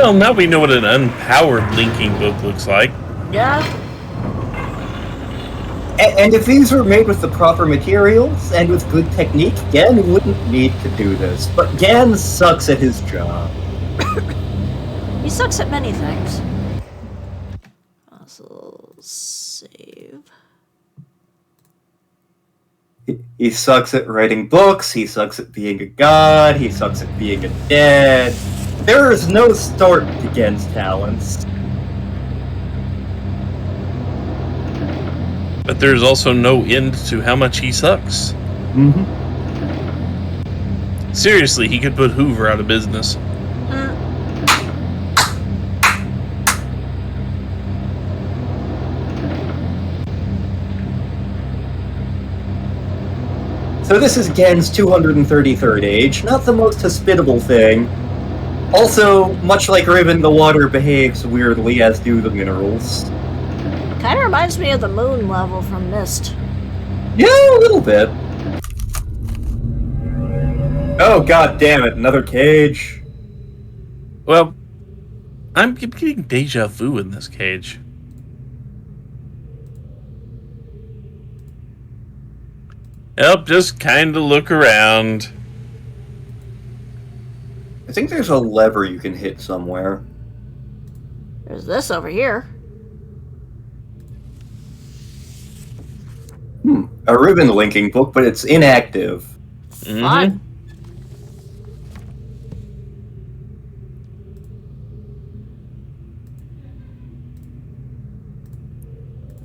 Well, now we know what an unpowered linking book looks like. Yeah. And if these were made with the proper materials and with good technique, Gehn wouldn't need to do this. But Gehn sucks at his job. He sucks at many things. Also, save. He sucks at writing books, he sucks at being a god, he sucks at being a dad. There is no start to Gehn's talents. But there's also no end to how much he sucks. Mm-hmm. Seriously, he could put Hoover out of business. So this is Gehn's 233rd age, not the most hospitable thing. Also, much like Riven, the water behaves weirdly, as do the minerals. Kind of reminds me of the moon level from Mist. Yeah, a little bit. Oh, god damn it, another cage. Well, I'm getting deja vu in this cage. Yep, just kind of look around. I think there's a lever you can hit somewhere. There's this over here. A Riven linking book, but it's inactive. Fun.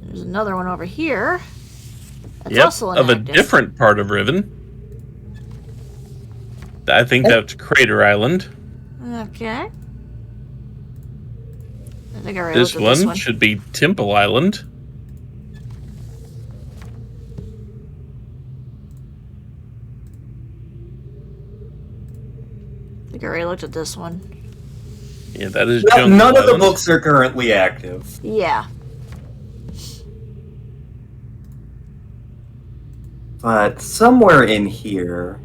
There's another one over here. That's also Of a inactive. different part of Riven. I think that's Crater Island. Okay. I think I already This looked at this one one. should be Temple Island. I think I already looked at this one. Yeah, that is No, Jungle none of the Island. books are currently active. Yeah. But somewhere in here...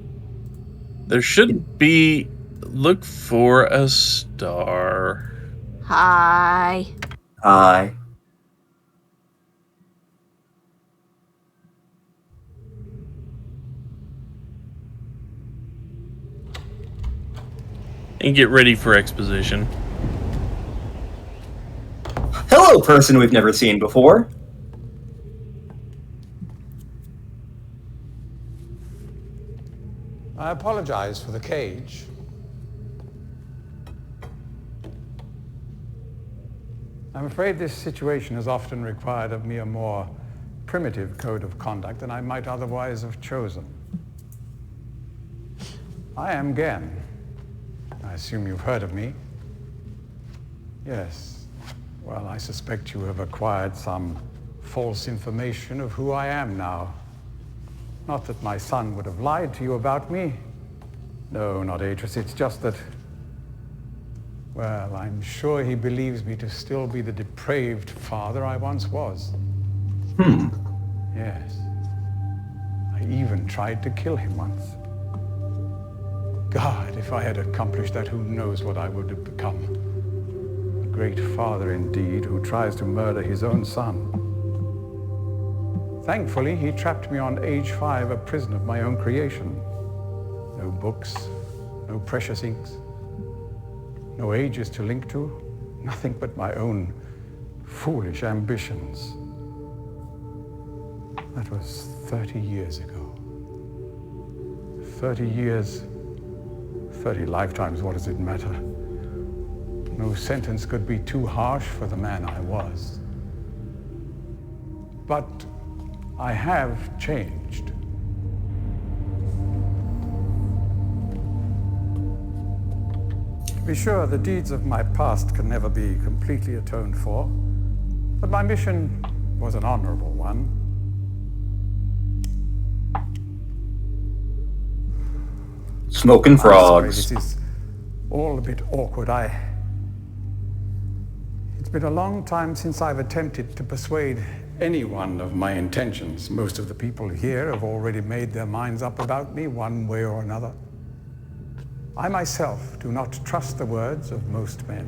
There should be... Look for a star. Hi. Hi. And get ready for exposition. Hello, person we've never seen before. I apologize for the cage. I'm afraid this situation has often required of me a more primitive code of conduct than I might otherwise have chosen. I am Gehn. I assume you've heard of me. Yes. Well, I suspect you have acquired some false information of who I am now. Not that my son would have lied to you about me. No, not Atris. It's just that, well, I'm sure he believes me to still be the depraved father I once was. Yes. I even tried to kill him once. God, if I had accomplished that, who knows what I would have become. A great father indeed, who tries to murder his own son. Thankfully, he trapped me on age 5, a prison of my own creation. No books, no precious inks, no ages to link to, nothing but my own foolish ambitions. That was 30 years ago. 30 years, 30 lifetimes, what does it matter? No sentence could be too harsh for the man I was. But I have changed. To be sure, the deeds of my past can never be completely atoned for, but my mission was an honorable one. Smoking I'm sorry, frogs. this is all a bit awkward. It's been a long time since I've attempted to persuade anyone of my intentions. Most of the people here have already made their minds up about me one way or another. I myself do not trust the words of most men,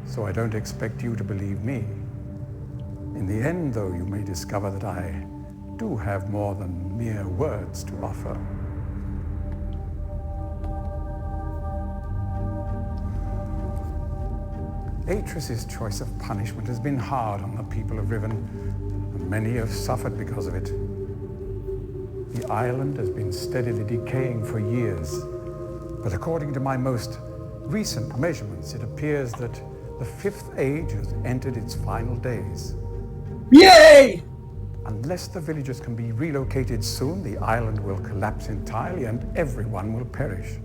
so I don't expect you to believe me. In the end, though, you may discover that I do have more than mere words to offer. Atris's choice of punishment has been hard on the people of Riven, and many have suffered because of it. The island has been steadily decaying for years, but according to my most recent measurements, it appears that the Fifth Age has entered its final days. Yay! Unless the villagers can be relocated soon, the island will collapse entirely and everyone will perish.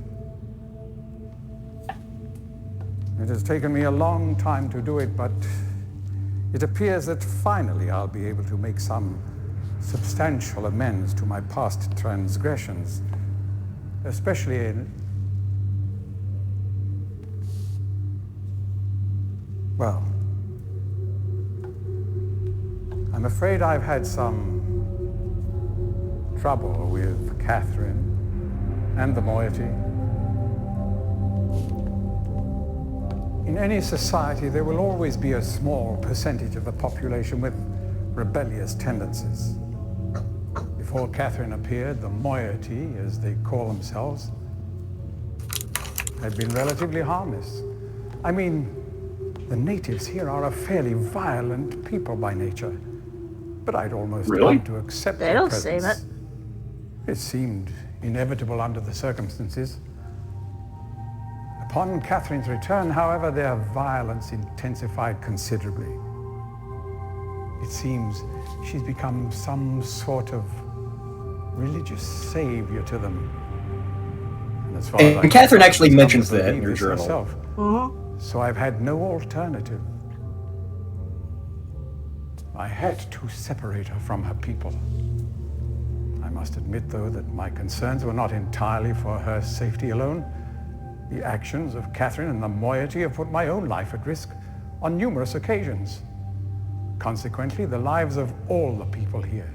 It has taken me a long time to do it, but it appears that finally I'll be able to make some substantial amends to my past transgressions, especially in... Well, I'm afraid I've had some trouble with Catherine and the moiety. In any society, there will always be a small percentage of the population with rebellious tendencies. Before Catherine appeared, the moiety, as they call themselves, had been relatively harmless. I mean, the natives here are a fairly violent people by nature, but I'd almost come to accept They their don't presence. seem it. It seemed inevitable under the circumstances. Upon Catherine's return, however, their violence intensified considerably. It seems she's become some sort of religious savior to them. And as far as And Catherine actually mentions that in your journal. Myself, so I've had no alternative. I had to separate her from her people. I must admit, though, that my concerns were not entirely for her safety alone. The actions of Catherine and the moiety have put my own life at risk on numerous occasions. Consequently, the lives of all the people here.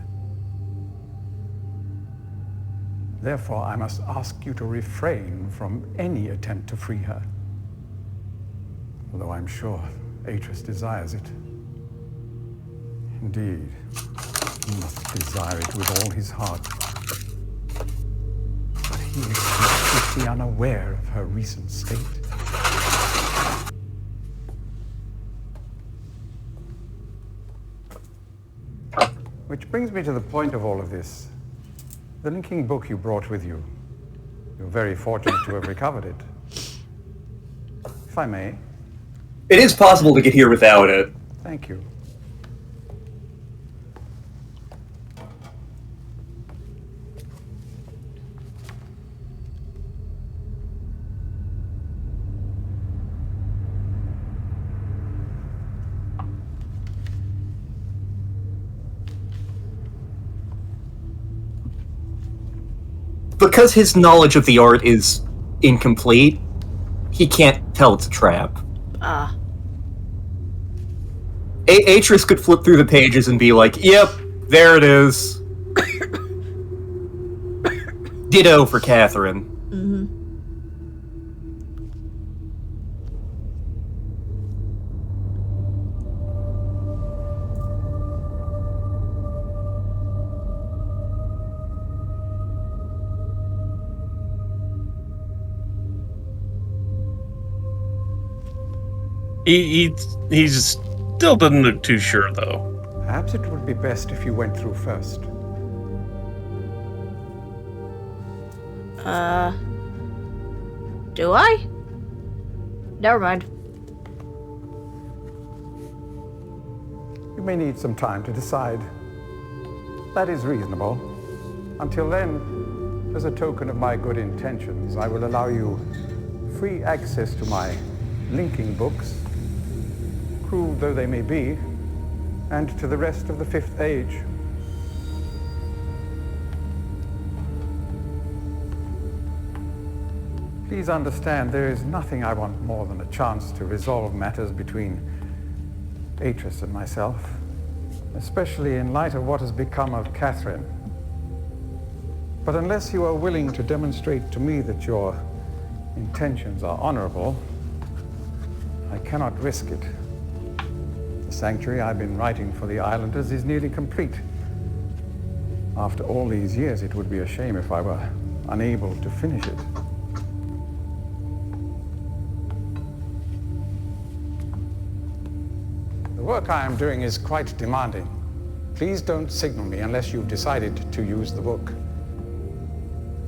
Therefore, I must ask you to refrain from any attempt to free her. Although I'm sure Atris desires it. Indeed, he must desire it with all his heart. But he is completely unaware of her recent state. Which brings me to the point of all of this. The linking book you brought with you. You're very fortunate to have recovered it. If I may. It is possible to get here without it. Thank you. Because his knowledge of the art is incomplete, he can't tell it's a trap. Atris could flip through the pages and be like, yep, there it is. Ditto for Catherine. He still doesn't look too sure, though. Perhaps it would be best if you went through first. Do I? Never mind. You may need some time to decide. That is reasonable. Until then, as a token of my good intentions, I will allow you free access to my linking books, crude though they may be, and to the rest of the Fifth Age. Please understand, there is nothing I want more than a chance to resolve matters between Atris and myself, especially in light of what has become of Catherine. But unless you are willing to demonstrate to me that your intentions are honorable, I cannot risk it. The sanctuary I've been writing for the islanders is nearly complete. After all these years, it would be a shame if I were unable to finish it. The work I am doing is quite demanding. Please don't signal me unless you've decided to use the book.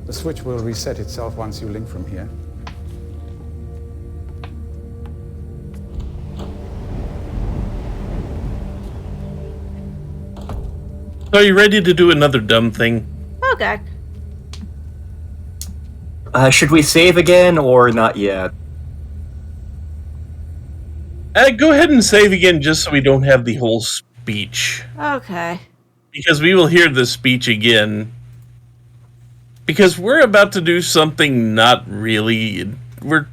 The switch will reset itself once you link from here. Are you ready to do another dumb thing? Okay. Should we save again or not yet? Go ahead and save again just so we don't have the whole speech. Okay. Because we will hear the speech again. Because we're about to do something not really... We're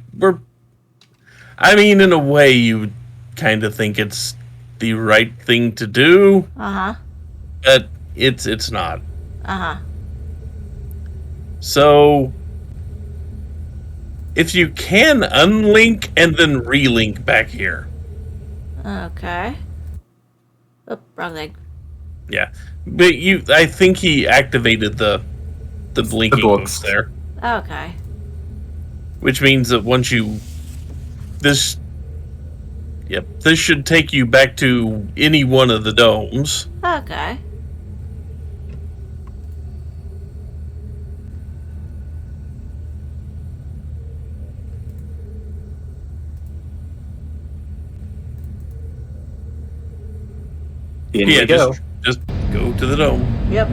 I mean, in a way, you kind of think it's the right thing to do. Uh-huh. But it's not. Uh-huh. So... if you can unlink and then relink back here. Okay. Oh, wrong thing. Yeah. But I think he activated the blinking books there. Okay. Which means that once you... This should take you back to any one of the domes. Okay. In we go. Just go to the dome. Yep.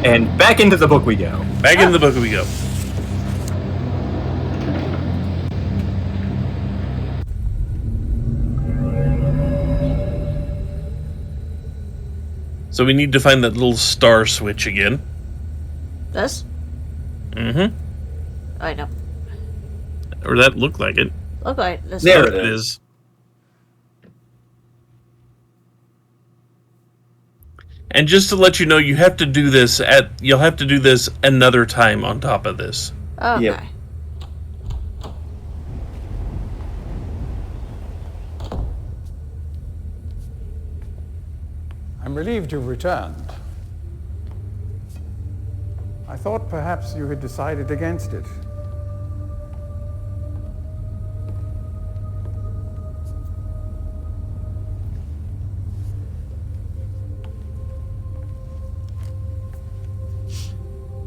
And back into the book we go. Back into the book we go. So we need to find that little star switch again. This? Mm-hmm. I know. Or that looked like it. Look like this. There it is. And just to let you know, you have to do this you'll have to do this another time on top of this. Okay. Yep. I'm relieved you've returned. I thought perhaps you had decided against it.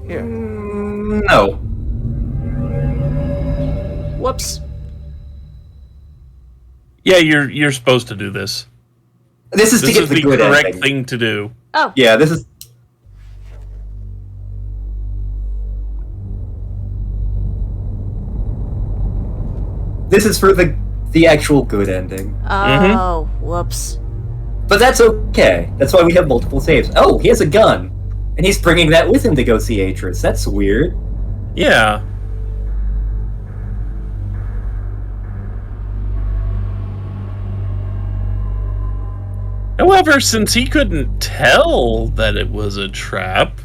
Here. No. Whoops. Yeah, you're supposed to do this. This is to get the good correct ending. thing to do. Oh. Yeah, this is... This is for the actual good ending. Oh, whoops. But that's okay. That's why we have multiple saves. Oh, he has a gun. And he's bringing that with him to go see Atris. That's weird. Yeah. However, since he couldn't tell that it was a trap...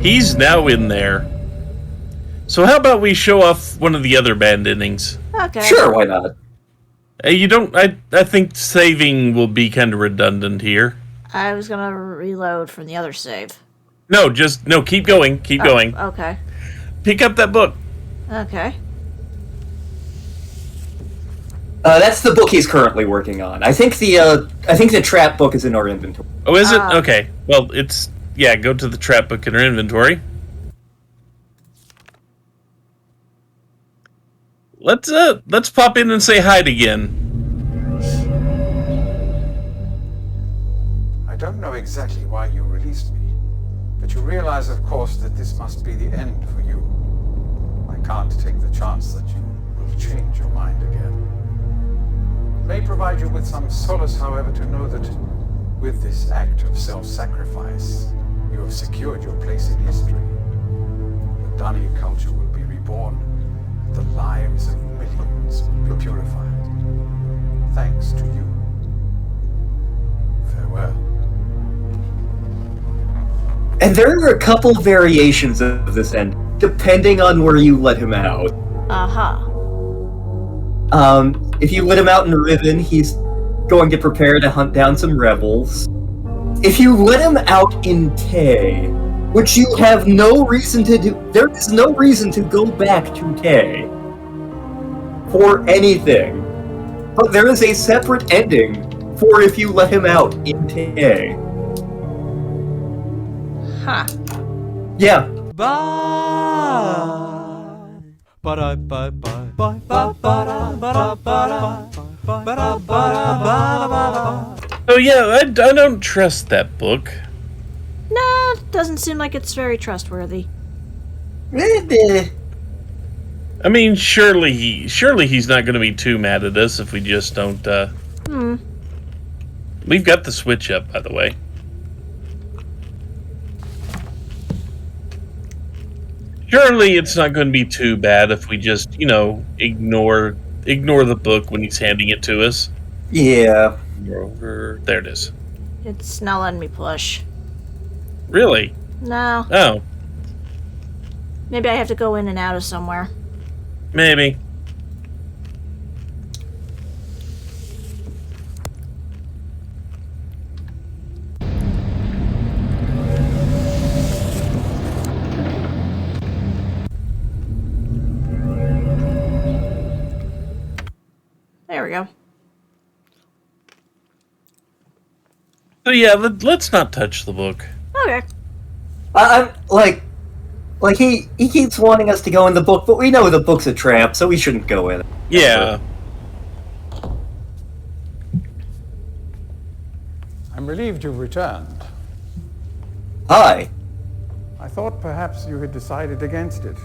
he's now in there. So how about we show off one of the other band endings? Okay. Sure, why not? You don't... I think saving will be kind of redundant here. I was gonna reload from the other save. No, keep going. Keep going. Okay. Pick up that book. Okay. That's the book he's currently working on. I think the trap book is in our inventory. Oh, is it? Okay. Well, it's... yeah, go to the trap book in our inventory. Let's pop in and say hi again. I don't know exactly why you released me, but you realize, of course, that this must be the end for you. I can't take the chance that you will change your mind again. It may provide you with some solace, however, to know that with this act of self-sacrifice, you have secured your place in history. The Dunny culture will be reborn. The lives of millions will be purified. Thanks to you. Farewell. And there are a couple variations of this end, depending on where you let him out. Uh-huh. If you let him out in Riven, he's going to prepare to hunt down some rebels. If you let him out in Tay, which you have no reason to do, there is no reason to go back to Tay for anything. But there is a separate ending for if you let him out in Tay. Huh. Yeah. Bye. Bye. Bye. Bye. Oh yeah, I don't trust that book. No, it doesn't seem like it's very trustworthy. Eh. I mean, surely he's not going to be too mad at us if we just don't. We've got the switch up, by the way. Surely it's not going to be too bad if we just, ignore the book when he's handing it to us. Yeah. There it is. It's not letting me push. Really? No. Oh, Maybe I have to go in and out of somewhere. maybe. There we go. So yeah, let's not touch the book. Okay. I'm like he keeps wanting us to go in the book, but we know the book's a trap, so we shouldn't go in it. Yeah. I'm relieved you've returned. Hi. I thought perhaps you had decided against it.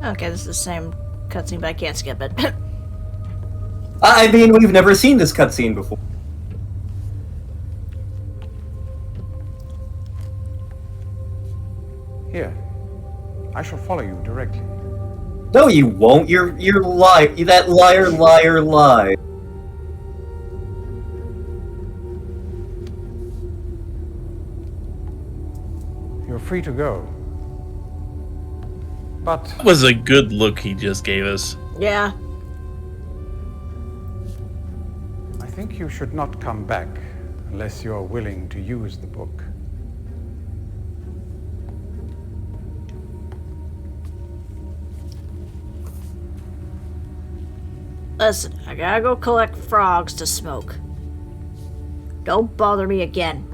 Okay, this is the same cutscene, but I can't skip it. I mean, we've never seen this cutscene before. Here, I shall follow you directly. No, you won't. You're that liar. You're free to go. But That was a good look he just gave us. Yeah. I think you should not come back unless you're willing to use the book. Listen, I gotta go collect frogs to smoke. Don't bother me again.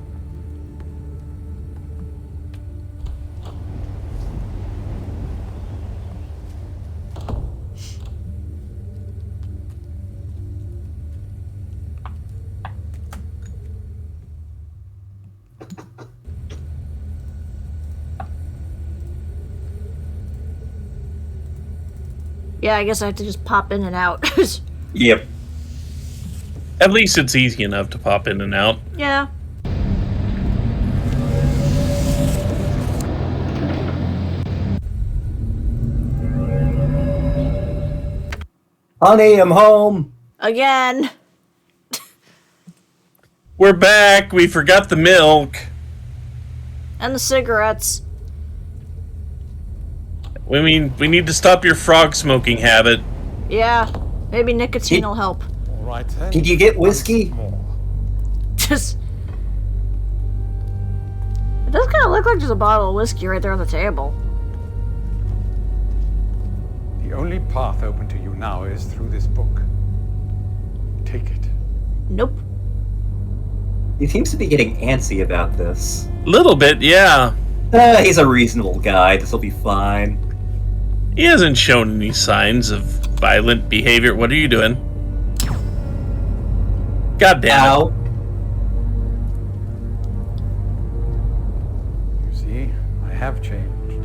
Yeah, I guess I have to just pop in and out. Yep. At least it's easy enough to pop in and out. Yeah. Honey, I'm home. Again. We're back. We forgot the milk. And the cigarettes. We need to stop your frog smoking habit. Yeah. Maybe nicotine will help. All right then. Did you get whiskey? Once more. Just. It does kind of look like there's a bottle of whiskey right there on the table. The only path open to you now is through this book. Take it. Nope. He seems to be getting antsy about this. Little bit, yeah. He's a reasonable guy. This'll be fine. He hasn't shown any signs of violent behavior. What are you doing? God damn it. Ow. You see, I have changed.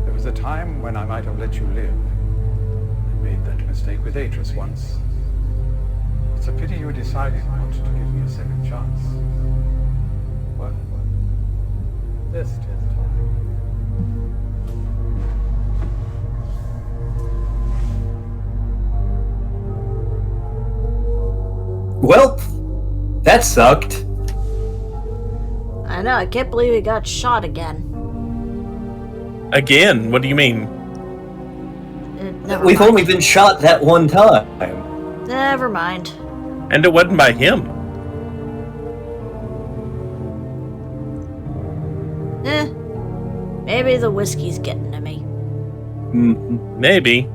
There was a time when I might have let you live. I made that mistake with Atris once. It's a pity you decided not to give me a second chance. Well, there's still time. Well, that sucked. I know, I can't believe he got shot again. Again? What do you mean? Never We've mind. only been shot that one time. Never mind. And it wasn't by him. Maybe the whiskey's getting to me. Mhm. Maybe.